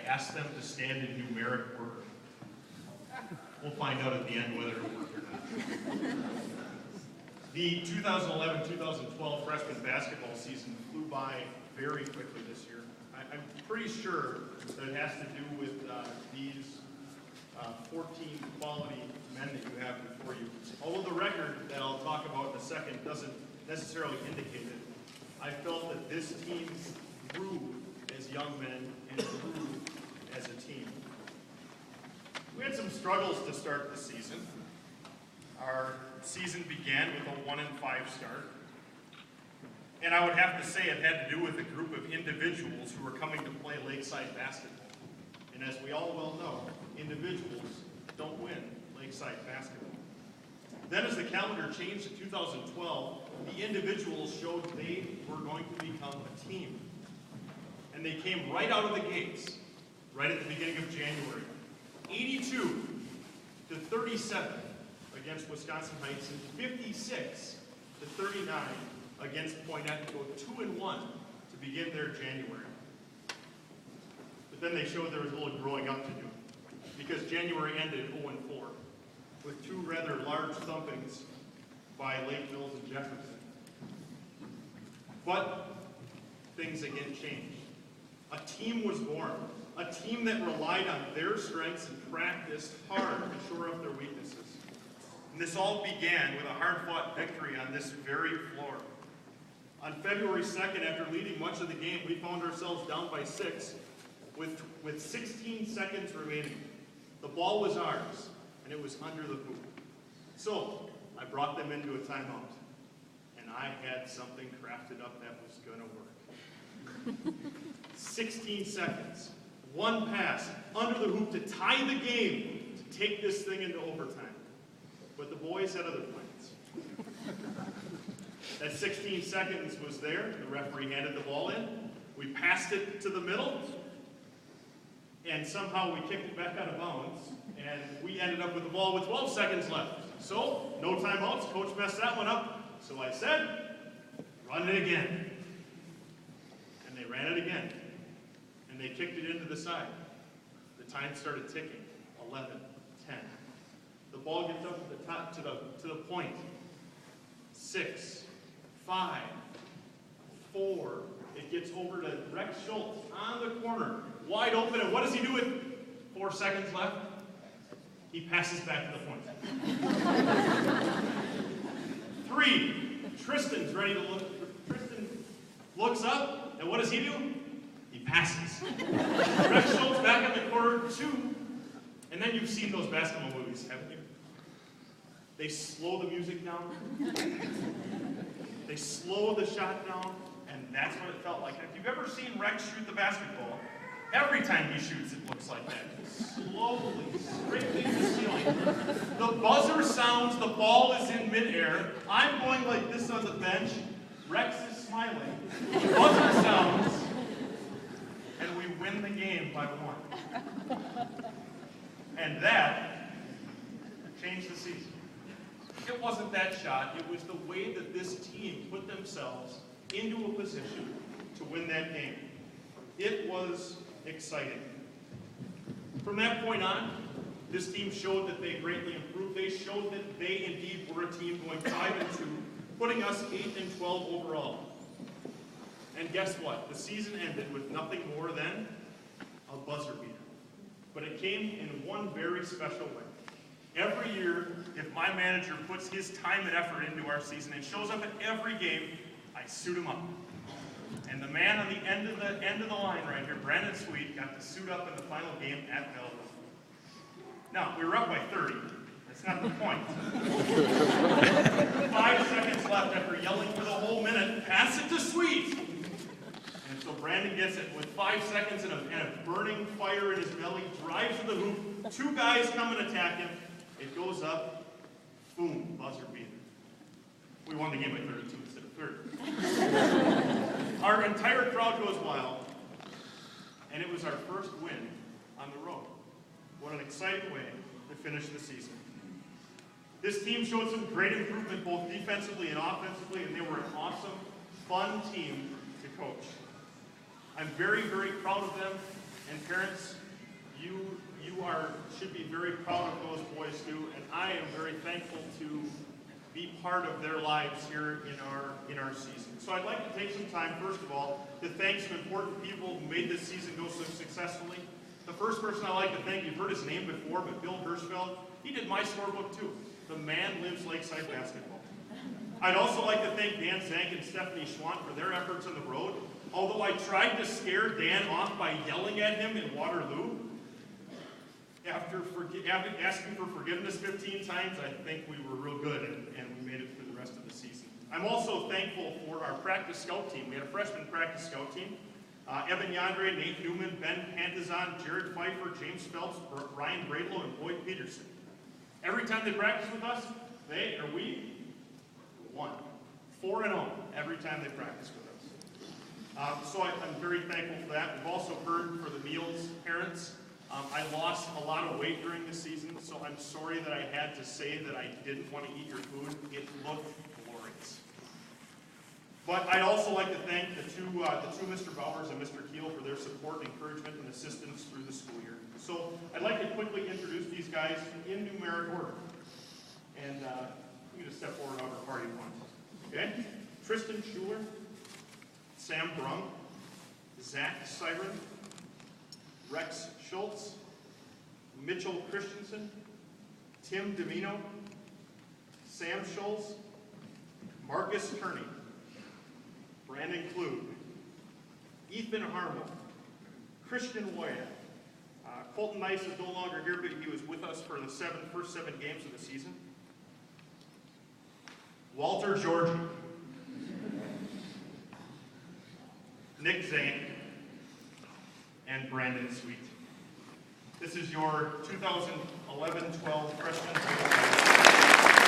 asked them to stand in numeric order. We'll find out at the end whether it worked or not. The 2011-2012 freshman basketball season flew by very quickly this year. I'm pretty sure that it has to do with these 14 quality men that you have before you. Although the record that I'll talk about in a second doesn't necessarily indicate it, I felt that this team grew as young men and grew as a team. We had some struggles to start the season. Our season began with a 1-5 start. And I would have to say it had to do with a group of individuals who were coming to play Lakeside basketball. And as we all well know, individuals don't win Lakeside basketball. Then as the calendar changed to 2012, the individuals showed they were going to become a team. And they came right out of the gates, right at the beginning of January. 82-37 against Wisconsin Heights and 56-39 against Poynette to go 2-1 to begin their January. But then they showed there was a little growing up to do, because January ended 0-4 with two rather large thumpings by Lake Mills and Jefferson. But things again changed. A team was born, a team that relied on their strengths and practiced hard to shore up their weaknesses. And this all began with a hard-fought victory on this very floor. On February 2nd, after leading much of the game, we found ourselves down by 6 with 16 seconds remaining. The ball was ours, and it was under the hoop. So I brought them into a timeout, and I had something crafted up that was going to work. 16 seconds, one pass, under the hoop to tie the game, to take this thing into overtime. But the boys had other plans. That 16 seconds was there. The referee handed the ball in. We passed it to the middle. And somehow we kicked it back out of bounds. And we ended up with the ball with 12 seconds left. So, no timeouts. Coach messed that one up. So I said, run it again. And they ran it again. And they kicked it into the side. The time started ticking. 11, 10. The ball gets up at the top to the point. 6, 5, 4. It gets over to Rex Schultz on the corner, wide open. And what does he do with 4 seconds left? He passes back to the point. 3. Tristan's ready to look. Tristan looks up, and what does he do? He passes. Rex Schultz back in the corner. 2. And then you've seen those basketball movies, haven't you? They slow the music down. They slow the shot down, and that's what it felt like. If you've ever seen Rex shoot the basketball, every time he shoots, it looks like that. Slowly, straight to the ceiling. The buzzer sounds, the ball is in midair. I'm going like this on the bench. Rex is smiling. The buzzer sounds, and we win the game by 1. And that changed the season. It wasn't that shot, it was the way that this team put themselves into a position to win that game. It was exciting. From that point on, this team showed that they greatly improved. They showed that they indeed were a team going 5-2, putting us 8-12 overall. And guess what? The season ended with nothing more than a buzzer beater. But it came in one very special way. Every year, if my manager puts his time and effort into our season and shows up at every game, I suit him up. And the man on the end of the line right here, Brandon Sweet, got to suit up in the final game at Belleville. Now, we were up by 30. That's not the point. 5 seconds left after yelling for the whole minute, pass it to Sweet. And so Brandon gets it with 5 seconds and a burning fire in his belly, drives to the hoop. 2 guys come and attack him. It goes up, boom, buzzer beater. We won the game by 32 instead of 30. Our entire crowd goes wild, and it was our first win on the road. What an exciting way to finish the season. This team showed some great improvement both defensively and offensively, and they were an awesome, fun team to coach. I'm very, very proud of them, And parents, you should be very proud of those boys too, and I am very thankful to be part of their lives here in our season. So I'd like to take some time, first of all, to thank some important people who made this season go so successfully. The first person I'd like to thank, you've heard his name before, but Bill Hirschfeld, he did my scorebook too. The man lives Lakeside basketball. I'd also like to thank Dan Zank and Stephanie Schwant for their efforts on the road. Although I tried to scare Dan off by yelling at him in Waterloo, after asking for forgiveness 15 times, I think we were real good and we made it through the rest of the season. I'm also thankful for our practice scout team. We had a freshman practice scout team. Evan Yandre, Nate Newman, Ben Pantazon, Jared Pfeiffer, James Phelps, Ryan Bradlow, and Boyd Peterson. Every time they practice with us, we won. 4-0 every time they practice with us. So I'm very thankful for that. We've also heard for the meals, parents. I lost a lot of weight during the season, so I'm sorry that I had to say that I didn't want to eat your food. It looked glorious. But I'd also like to thank the two Mr. Bowers and Mr. Keel for their support, encouragement, and assistance through the school year. So I'd like to quickly introduce these guys in numeric order. And you can just step forward however far you want. Okay? Tristan Schuler, Sam Brung, Zach Siren, Rex Schultz, Mitchell Christensen, Tim Domino, Sam Schultz, Marcus Kearney, Brandon Klug, Ethan Harmon, Christian Wyatt. Colton Nice is no longer here, but he was with us for the first 7 games of the season. Walter Georgie, Nick Zane, and Brandon Sweet. This is your 2011-12 freshman.